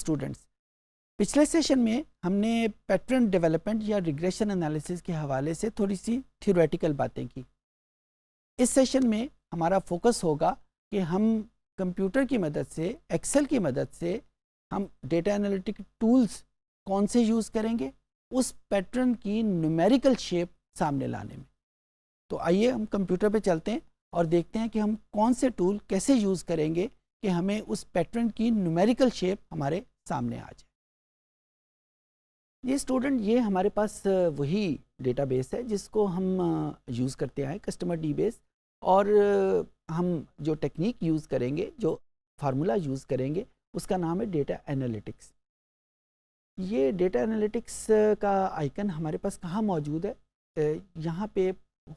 Students, पिछले session में हमने पैटर्न डेवलपमेंट या रिग्रेशन एनालिसिस के हवाले से थोड़ी सी थ्योरेटिकल बातें की। इस सेशन में हमारा फोकस होगा कि हम कंप्यूटर की मदद से, एक्सेल की मदद से हम डेटा एनालिटिक टूल्स कौन से यूज़ करेंगे उस पैटर्न की न्यूमेरिकल शेप सामने लाने में। तो आइए हम कंप्यूटर पे चलते हैं और देखते हैं कि हम कौन से टूल कैसे यूज़ करेंगे कि हमें उस पैटर्न की न्यूमेरिकल शेप हमारे सामने आ जाए। ये स्टूडेंट, ये हमारे पास वही डेटाबेस है जिसको हम यूज़ करते हैं, कस्टमर डीबेस। और हम जो टेक्निक यूज़ करेंगे, जो फार्मूला यूज़ करेंगे, उसका नाम है डेटा एनालिटिक्स। ये डेटा एनालिटिक्स का आइकन हमारे पास कहाँ मौजूद है? यहाँ पे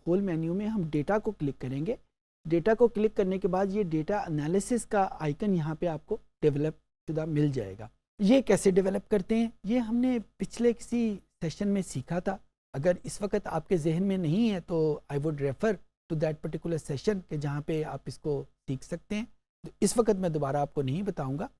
होल मेन्यू में हम डेटा को क्लिक करेंगे। डेटा को क्लिक करने के बाद ये डेटा एनालिसिस का आइकन यहाँ पे आपको डेवलप शुदा मिल जाएगा। ये कैसे डेवलप करते हैं ये हमने पिछले किसी सेशन में सीखा था। अगर इस वक्त आपके जहन में नहीं है तो I would refer to that particular session के जहाँ पे आप इसको सीख सकते हैं। तो इस वक्त मैं दोबारा आपको नहीं बताऊँगा।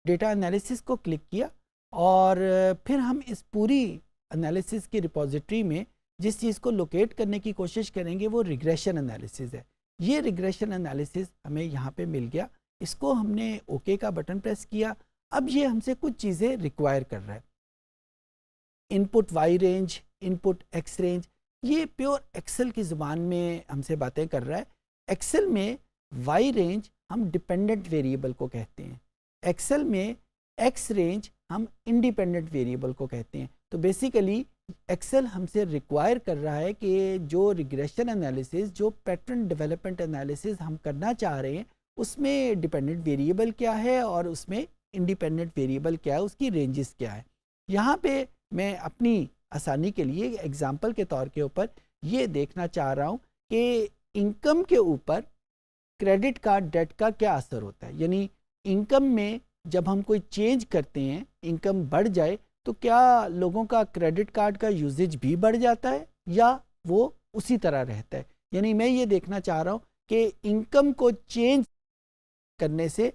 डेटा एनालिसिस को क्लिक किया और फिर हम इस पूरी एनालिसिस की रिपोजिटरी में जिस चीज़ को लोकेट करने की कोशिश करेंगे वो रिग्रेशन एनालिसिस है। ये रिग्रेशन एनालिसिस हमें यहाँ पे मिल गया। इसको हमने ओके का बटन प्रेस किया। अब ये हमसे कुछ चीज़ें रिक्वायर कर रहा है। Input Y range, input X range, ये प्योर एक्सेल की ज़ुबान में हमसे बातें कर रहा है। एक्सेल में वाई रेंज हम डिपेंडेंट वेरिएबल को कहते हैं, एक्सेल में एक्स रेंज हम इंडिपेंडेंट वेरिएबल को कहते हैं। तो बेसिकली एक्सेल हमसे रिक्वायर कर रहा है कि जो रिग्रेशन एनालिसिस, जो पैटर्न डेवलपमेंट एनालिसिस हम करना चाह रहे हैं उसमें डिपेंडेंट वेरिएबल क्या है और उसमें इंडिपेंडेंट वेरिएबल क्या है, उसकी रेंजेस क्या है। यहाँ पे मैं अपनी आसानी के लिए एग्जांपल के तौर के ऊपर ये देखना चाह रहा हूँ कि इनकम के ऊपर क्रेडिट कार्ड डेट का क्या असर होता है। यानी इनकम में जब हम कोई चेंज करते हैं, इनकम बढ़ जाए तो क्या लोगों का क्रेडिट कार्ड का यूजेज भी बढ़ जाता है या वो उसी तरह रहता है। यानी मैं ये देखना चाह रहा हूँ कि इनकम को चेंज करने से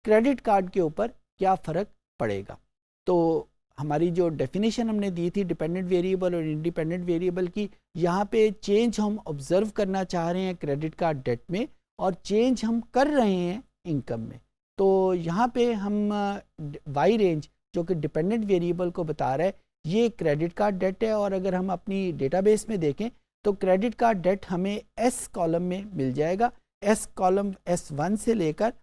क्रेडिट कार्ड के ऊपर क्या फ़र्क पड़ेगा। तो हमारी जो डेफिनेशन हमने दी थी डिपेंडेंट वेरिएबल और इंडिपेंडेंट वेरिएबल की, यहाँ पे चेंज हम ऑब्ज़र्व करना चाह रहे हैं क्रेडिट कार्ड डेट में और चेंज हम कर रहे हैं इनकम में। तो यहाँ पे हम वाई रेंज जो कि डिपेंडेंट वेरिएबल को बता रहा है ये क्रेडिट कार्ड डेट है। और अगर हम अपनी डेटाबेस में देखें तो क्रेडिट कार्ड डेट हमें एस कॉलम में मिल जाएगा। एस कॉलम S1 से लेकर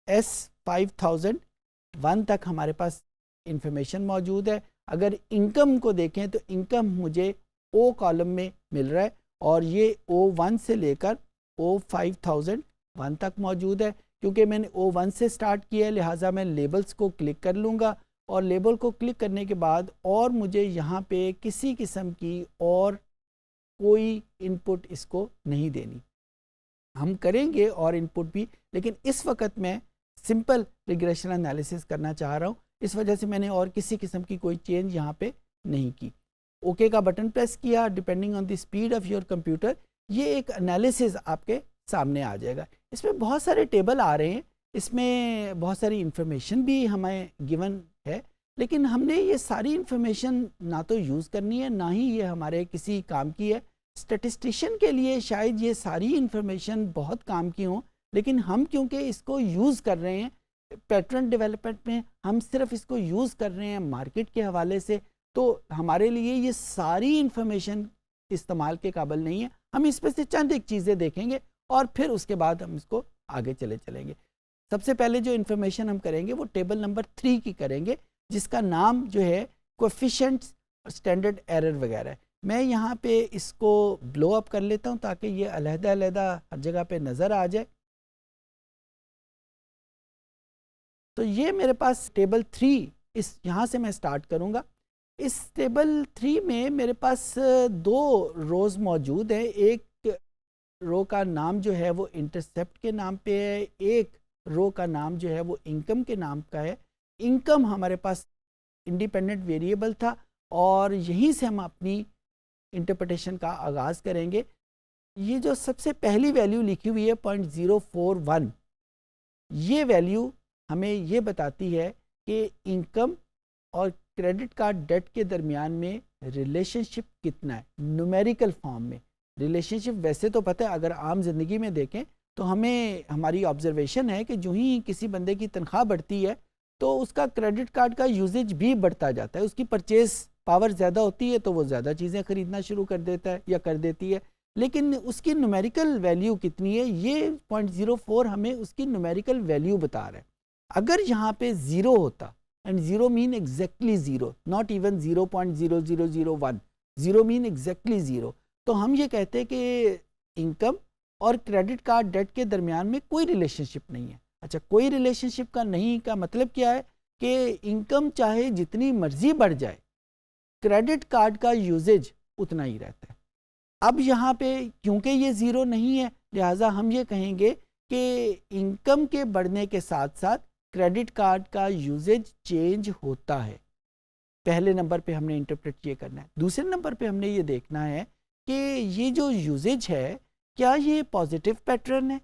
S5001 तक हमारे पास इंफॉर्मेशन मौजूद है। अगर इनकम को देखें तो इनकम मुझे O कॉलम में मिल रहा है और ये O1 से लेकर O5001 तक मौजूद है। क्योंकि मैंने O1 से स्टार्ट किया है लिहाजा मैं लेबल्स को क्लिक कर लूँगा और लेबल को क्लिक करने के बाद और मुझे यहाँ पे किसी किस्म की और कोई इनपुट इसको नहीं देनी। हम करेंगे और इनपुट भी, लेकिन इस वक्त मैं सिंपल रिग्रेशन एनालिसिस करना चाह रहा हूँ, इस वजह से मैंने और किसी किस्म की कोई चेंज यहाँ पे नहीं की। ओके का बटन प्रेस किया। Depending on the speed of your computer ये एक एनालिसिस आपके सामने आ जाएगा। इसमें बहुत सारे टेबल आ रहे हैं, इसमें बहुत सारी इंफॉर्मेशन भी हमें गिवन है, लेकिन हमने ये सारी इंफॉर्मेशन ना तो यूज़ करनी है ना ही ये हमारे किसी काम की है। स्टैटिस्टिशियन के लिए शायद ये सारी इंफॉर्मेशन बहुत काम की हों, लेकिन हम क्योंकि इसको यूज़ कर रहे हैं पैटर्न डेवलपमेंट में, हम सिर्फ इसको यूज़ कर रहे हैं मार्केट के हवाले से, तो हमारे लिए ये सारी इंफॉर्मेशन इस्तेमाल के काबिल नहीं है। हम इसमें से चंद एक चीज़ें देखेंगे और फिर उसके बाद हम इसको आगे चलेंगे। सबसे पहले जो इन्फॉर्मेशन हम करेंगे वो टेबल नंबर 3 की करेंगे, जिसका नाम जो है कोएफिशिएंट्स, स्टैंडर्ड एरर वगैरह है। मैं यहाँ पे इसको ब्लो अप कर लेता हूँ ताकि ये अलहदा हर जगह पे नज़र आ जाए। तो ये मेरे पास टेबल 3, इस यहाँ से मैं स्टार्ट करूँगा। इस टेबल 3 में मेरे पास 2 रोज़ मौजूद हैं। एक रो का नाम जो है वो इंटरसेप्ट के नाम पे है, एक रो का नाम जो है वो इनकम के नाम का है। इनकम हमारे पास इंडिपेंडेंट वेरिएबल था और यहीं से हम अपनी इंटरप्रिटेशन का आगाज़ करेंगे। ये जो सबसे पहली वैल्यू लिखी हुई है 0.041, ये वैल्यू हमें ये बताती है कि इनकम और क्रेडिट कार्ड डेट के दरमियान में रिलेशनशिप कितना है न्यूमेरिकल फॉर्म में। रिलेशनशिप वैसे तो पता है, अगर आम जिंदगी में देखें तो हमें हमारी ऑब्जर्वेशन है कि जो ही किसी बंदे की तनख्वाह बढ़ती है तो उसका क्रेडिट कार्ड का यूजेज भी बढ़ता जाता है, उसकी परचेज पावर ज़्यादा होती है तो वो ज़्यादा चीज़ें ख़रीदना शुरू कर देता है या कर देती है। लेकिन उसकी न्यूमेरिकल वैल्यू कितनी है, ये 0.04 हमें उसकी न्यूमेरिकल वैल्यू बता रहा है। अगर यहाँ पे ज़ीरो होता, and zero mean exactly zero, not even 0.0001, zero mean exactly zero, तो हम ये कहते हैं कि इनकम और क्रेडिट कार्ड डेट के दरमियान में कोई रिलेशनशिप नहीं है। अच्छा, कोई रिलेशनशिप का नहीं का मतलब क्या है कि इनकम चाहे जितनी मर्जी बढ़ जाए, क्रेडिट कार्ड का यूजेज उतना ही रहता है। अब यहाँ पे क्योंकि ये ज़ीरो नहीं है, लिहाजा हम ये कहेंगे कि इनकम के बढ़ने के साथ साथ क्रेडिट कार्ड का यूजेज चेंज होता है। पहले नंबर पे हमने इंटरप्रेट ये करना है। दूसरे नंबर पे हमने ये देखना है कि ये जो यूजेज है, क्या ये पॉजिटिव पैटर्न है,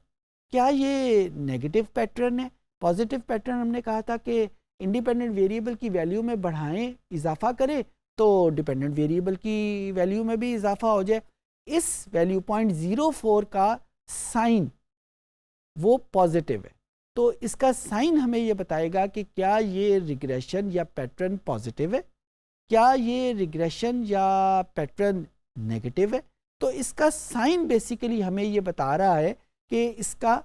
क्या ये नेगेटिव पैटर्न है। पॉजिटिव पैटर्न हमने कहा था कि इंडिपेंडेंट वेरिएबल की वैल्यू में बढ़ाएं, इजाफा करें तो डिपेंडेंट वेरिएबल की वैल्यू में भी इजाफा हो जाए। इस वैल्यू 0.04 का साइन वो पॉजिटिव है, तो इसका साइन हमें ये बताएगा कि क्या ये रिग्रेशन या पैटर्न पॉजिटिव है, क्या ये रिग्रेशन या पैटर्न नेगेटिव है। तो इसका साइन बेसिकली हमें ये बता रहा है कि इसका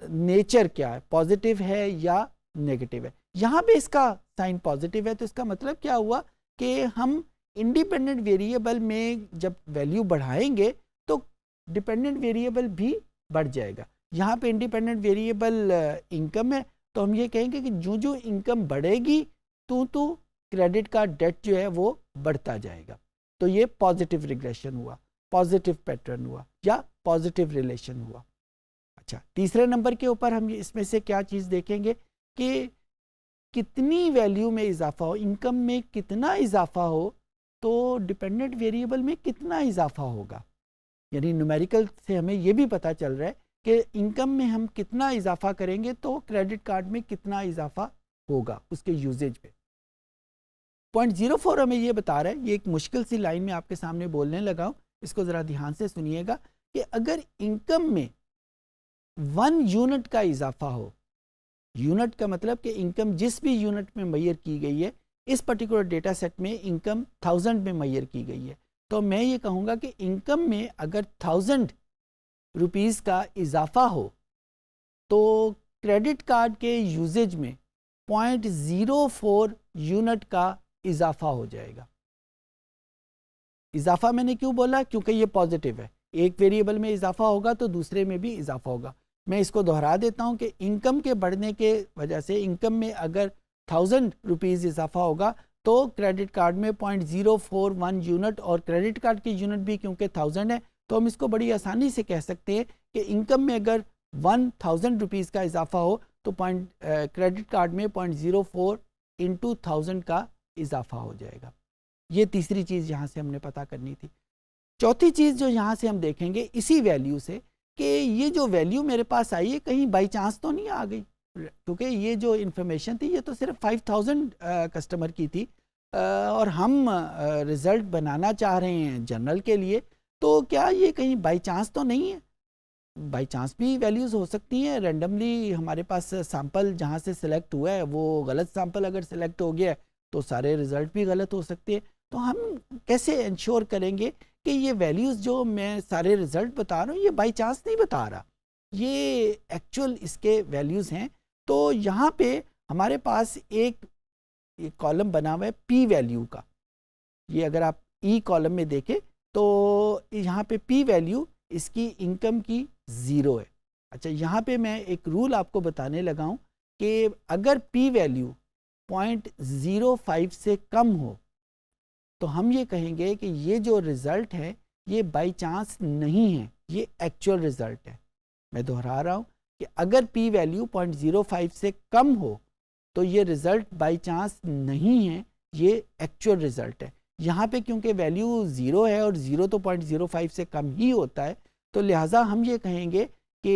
नेचर क्या है, पॉजिटिव है या नेगेटिव है। यहाँ पे इसका साइन पॉजिटिव है, तो इसका मतलब क्या हुआ कि हम इंडिपेंडेंट वेरिएबल में जब वैल्यू बढ़ाएंगे तो डिपेंडेंट वेरिएबल भी बढ़ जाएगा। यहाँ पे इंडिपेंडेंट वेरिएबल इनकम है, तो हम ये कहेंगे कि जो जो इनकम बढ़ेगी तो क्रेडिट कार्ड डेट जो है वो बढ़ता जाएगा। तो ये पॉजिटिव रिग्रेशन हुआ, पॉजिटिव पैटर्न हुआ या पॉजिटिव रिलेशन हुआ। अच्छा, तीसरे नंबर के ऊपर हम इसमें से क्या चीज़ देखेंगे कि कितनी वैल्यू में इजाफा हो, इनकम में कितना इजाफा हो तो डिपेंडेंट वेरिएबल में कितना इजाफा होगा। यानी न्यूमेरिकल से हमें ये भी पता चल रहा है कि इनकम में हम कितना इजाफा करेंगे तो क्रेडिट कार्ड में कितना इजाफा होगा उसके यूजेज पे। 0.04 हमें ये बता रहा है, ये एक मुश्किल सी लाइन में आपके सामने बोलने लगा हूँ, इसको ज़रा ध्यान से सुनिएगा कि अगर इनकम में 1 यूनिट का इजाफा हो, यूनिट का मतलब कि इनकम जिस भी यूनिट में मैयर की गई है, इस पर्टिकुलर डेटा सेट में इनकम 1000 में मैयर की गई है, तो मैं ये कहूँगा कि इनकम में अगर 1000 रुपीज़ का इजाफा हो तो क्रेडिट कार्ड के यूजेज में 0.04 यूनिट का इजाफा हो जाएगा। इजाफा मैंने क्यों बोला, क्योंकि ये पॉजिटिव है, एक वेरिएबल में इजाफा होगा तो दूसरे में भी इजाफा होगा। मैं इसको दोहरा देता हूँ कि इनकम के बढ़ने के वजह से इनकम में अगर 1000 रुपीज़ इजाफा होगा तो क्रेडिट कार्ड में 0.041 यूनिट, और क्रेडिट कार्ड की यूनिट भी क्योंकि 1000 है तो हम इसको बड़ी आसानी से कह सकते हैं कि इनकम में अगर 1000 रुपीज़ का इजाफा हो तो क्रेडिट कार्ड में 0.04 इंटू 1000 का इजाफा हो जाएगा। ये तीसरी चीज़ यहाँ से हमने पता करनी थी। चौथी चीज़ जो यहाँ से हम देखेंगे इसी वैल्यू से कि ये जो वैल्यू मेरे पास आई है कहीं बाई चांस तो नहीं आ गई, क्योंकि ये जो इन्फॉर्मेशन थी ये तो सिर्फ 5000 कस्टमर की थी और हम रिज़ल्ट बनाना चाह रहे हैं जनरल के लिए, तो क्या ये कहीं बाई चांस तो नहीं है। बाई चांस भी वैल्यूज़ हो सकती हैं, रैंडमली हमारे पास सैंपल जहाँ से सिलेक्ट हुआ है वो गलत सैंपल अगर सिलेक्ट हो गया तो सारे रिज़ल्ट भी गलत हो सकते हैं। तो हम कैसे इंश्योर करेंगे कि ये वैल्यूज़ जो मैं सारे रिज़ल्ट बता रहा हूँ ये बाई चांस नहीं बता रहा, ये एक्चुअल इसके वैल्यूज़ हैं। तो यहाँ पे हमारे पास एक कॉलम बना हुआ है पी वैल्यू का, ये अगर आप ई कॉलम में देखें तो यहाँ पे पी वैल्यू इसकी इनकम की 0 है। अच्छा, यहाँ पे मैं एक रूल आपको बताने लगा हूँ कि अगर पी वैल्यू 0.05 से कम हो तो हम ये कहेंगे कि ये जो रिज़ल्ट है ये बाई चांस नहीं है, ये एक्चुअल रिज़ल्ट है। मैं दोहरा रहा हूँ कि अगर पी वैल्यू 0.05 से कम हो तो ये रिज़ल्ट बाई चांस नहीं है, ये एक्चुअल रिज़ल्ट है। यहाँ पे क्योंकि वैल्यू 0 है और 0 तो 0.05 से कम ही होता है, तो लिहाजा हम ये कहेंगे कि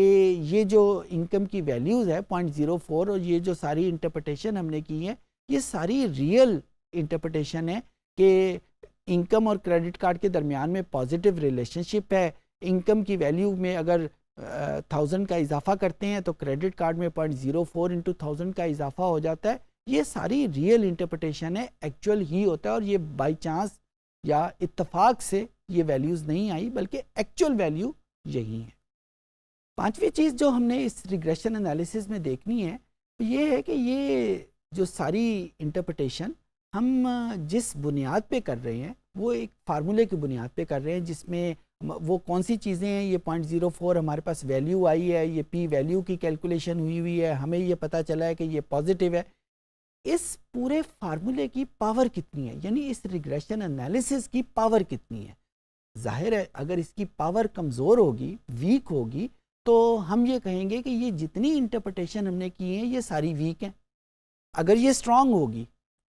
ये जो इनकम की वैल्यूज़ है 0.04 और ये जो सारी इंटरप्रिटेशन हमने की है ये सारी रियल इंटरप्रिटेशन है कि इनकम और क्रेडिट कार्ड के दरमियान में पॉजिटिव रिलेशनशिप है। इनकम की वैल्यू में अगर 1000 का इजाफा करते हैं तो क्रेडिट कार्ड में 0.04 इंटू 1000 का इजाफा हो जाता है। ये सारी रियल इंटरप्रिटेशन है, एक्चुअल ही होता है और ये बाई चांस या इत्तेफाक से ये वैल्यूज़ नहीं आई बल्कि एक्चुअल वैल्यू यही है। पांचवी चीज़ जो हमने इस रिग्रेशन एनालिसिस में देखनी है ये है कि ये जो सारी इंटरप्रिटेशन हम जिस बुनियाद पे कर रहे हैं वो एक फार्मूले की बुनियाद पे कर रहे हैं जिसमें वो कौन सी चीज़ें हैं। ये 0.04 हमारे पास वैल्यू आई है, ये पी वैल्यू की कैलकुलेशन हुई है, हमें ये पता चला है कि ये पॉजिटिव है। इस पूरे फार्मूले की पावर कितनी है, यानी इस रिग्रेशन एनालिसिस की पावर कितनी है। जाहिर है अगर इसकी पावर कमज़ोर होगी, वीक होगी, तो हम ये कहेंगे कि ये जितनी इंटरप्रिटेशन हमने की है ये सारी वीक हैं। अगर ये स्ट्रांग होगी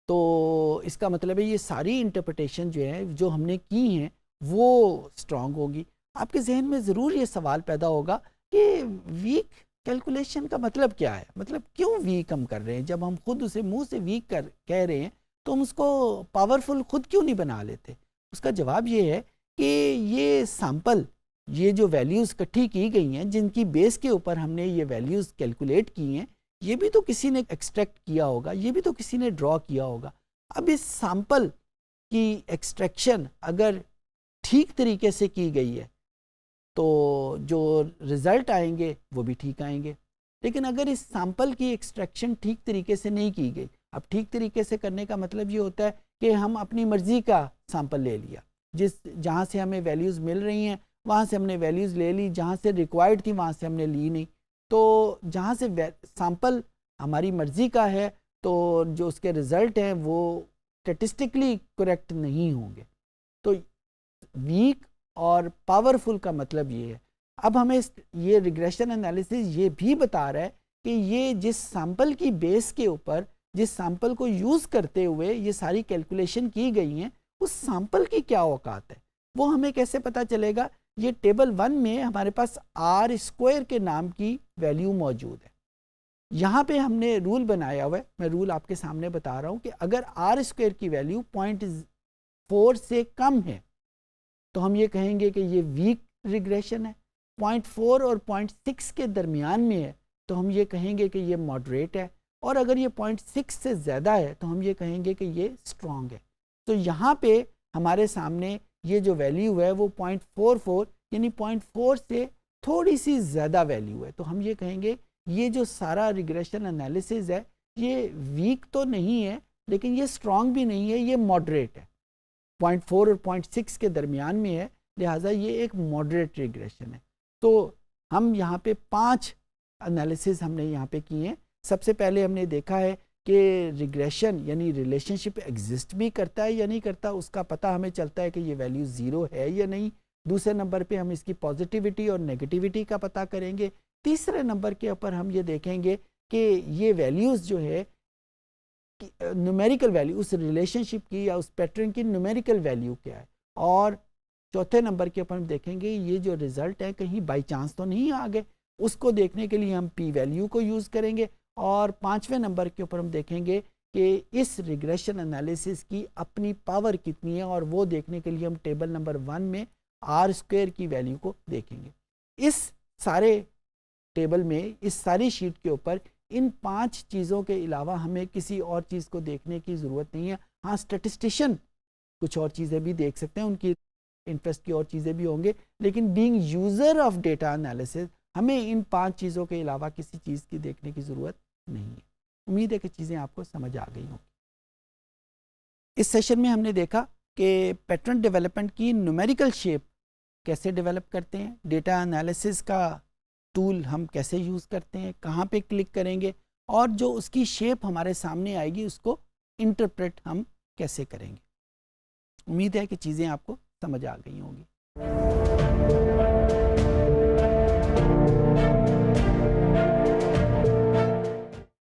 तो इसका मतलब है ये सारी इंटरप्रिटेशन जो है जो हमने की हैं वो स्ट्रांग होगी। आपके जहन में ज़रूर ये सवाल पैदा होगा कि वीक कैलकुलेशन का मतलब क्या है, मतलब क्यों वीक हम कर रहे हैं। जब हम खुद उसे मुंह से वीक कह रहे हैं तो हम उसको पावरफुल खुद क्यों नहीं बना लेते। उसका जवाब ये है कि ये सैंपल, ये जो वैल्यूज़ इकट्ठी की गई हैं जिनकी बेस के ऊपर हमने ये वैल्यूज़ कैलकुलेट की हैं, ये भी तो किसी ने एक्सट्रैक्ट किया होगा, ये भी तो किसी ने ड्रॉ किया होगा। अब इस सैंपल की एक्सट्रैक्शन अगर ठीक तरीके से की गई है तो जो रिज़ल्ट आएंगे वो भी ठीक आएंगे। लेकिन अगर इस सैंपल की एक्सट्रैक्शन ठीक तरीके से नहीं की गई, अब ठीक तरीके से करने का मतलब ये होता है कि हम अपनी मर्ज़ी का सैंपल ले लिया, जहाँ से हमें वैल्यूज़ मिल रही हैं वहाँ से हमने वैल्यूज़ ले ली, जहाँ से रिक्वायर्ड थी वहाँ से हमने ली नहीं। तो जहाँ से सैंपल हमारी मर्ज़ी का है तो जो उसके रिज़ल्ट हैं वो स्टेटिस्टिकली करेक्ट नहीं होंगे। तो वीक और पावरफुल का मतलब ये है। अब हमें ये रिग्रेशन एनालिसिस ये भी बता रहा है कि ये जिस सैंपल की बेस के ऊपर, जिस सैंपल को यूज़ करते हुए ये सारी कैलकुलेशन की गई हैं, उस सैंपल की क्या औकात है वो हमें कैसे पता चलेगा। ये टेबल 1 में हमारे पास आर स्क्वायर के नाम की वैल्यू मौजूद है। यहाँ पे हमने रूल बनाया हुआ है, मैं रूल आपके सामने बता रहा हूँ कि अगर आर स्क्वायर की वैल्यू 0.4 से कम है तो हम ये कहेंगे कि ये वीक रिग्रेशन है। 0.4 और 0.6 के दरमियान में है तो हम ये कहेंगे कि ये मॉडरेट है, और अगर ये 0.6 से ज़्यादा है तो हम ये कहेंगे कि ये स्ट्रॉन्ग है। तो यहाँ पे हमारे सामने ये जो वैल्यू है वो 0.44 यानी 0.4 से थोड़ी सी ज़्यादा वैल्यू है। तो हम ये कहेंगे ये जो सारा रिग्रेशन एनालिसिस है ये वीक तो नहीं है लेकिन ये स्ट्रॉन्ग भी नहीं है, ये मॉडरेट है। 0.4 और 0.6 के दरमियान में है, लिहाजा ये एक मॉडरेट रिग्रेशन है। तो हम यहाँ पे 5 एनालिसिस हमने यहाँ पे किए हैं। सबसे पहले हमने देखा है कि रिग्रेशन यानी रिलेशनशिप एग्जिस्ट भी करता है या नहीं करता, उसका पता हमें चलता है कि ये वैल्यू 0 है या नहीं। दूसरे नंबर पे हम इसकी पॉजिटिविटी और नेगेटिविटी का पता करेंगे। तीसरे नंबर के ऊपर हम ये देखेंगे कि ये वैल्यूज़ जो है न्यूमेरिकल वैल्यू उस रिलेशनशिप की या उस पैटर्न की न्यूमेरिकल वैल्यू क्या है। और चौथे नंबर के ऊपर हम देखेंगे ये जो रिज़ल्ट है कहीं बाई चांस तो नहीं आ गए, उसको देखने के लिए हम पी वैल्यू को यूज़ करेंगे। और पाँचवें नंबर के ऊपर हम देखेंगे कि इस रिग्रेशन एनालिसिस की अपनी पावर कितनी है, और वो देखने के लिए हम टेबल नंबर 1 में आर स्क्वायर की वैल्यू को देखेंगे। इस सारे टेबल में, इस सारी शीट के ऊपर इन 5 चीज़ों के अलावा हमें किसी और चीज़ को देखने की ज़रूरत नहीं है। हाँ, स्टैटिस्टिशियन कुछ और चीज़ें भी देख सकते हैं, उनकी इंटरेस्ट की और चीज़ें भी होंगे, लेकिन being user of data analysis हमें इन 5 चीज़ों के अलावा किसी चीज़ की देखने की ज़रूरत नहीं है। उम्मीद है कि चीज़ें आपको समझ आ गई होंगी। इस सेशन में हमने देखा कि पैटर्न डेवलपमेंट की न्यूमेरिकल शेप कैसे डेवलप करते हैं, डेटा एनालिसिस का टूल हम कैसे यूज़ करते हैं, कहाँ पे क्लिक करेंगे, और जो उसकी शेप हमारे सामने आएगी उसको इंटरप्रेट हम कैसे करेंगे। उम्मीद है कि चीज़ें आपको समझ आ गई होंगी।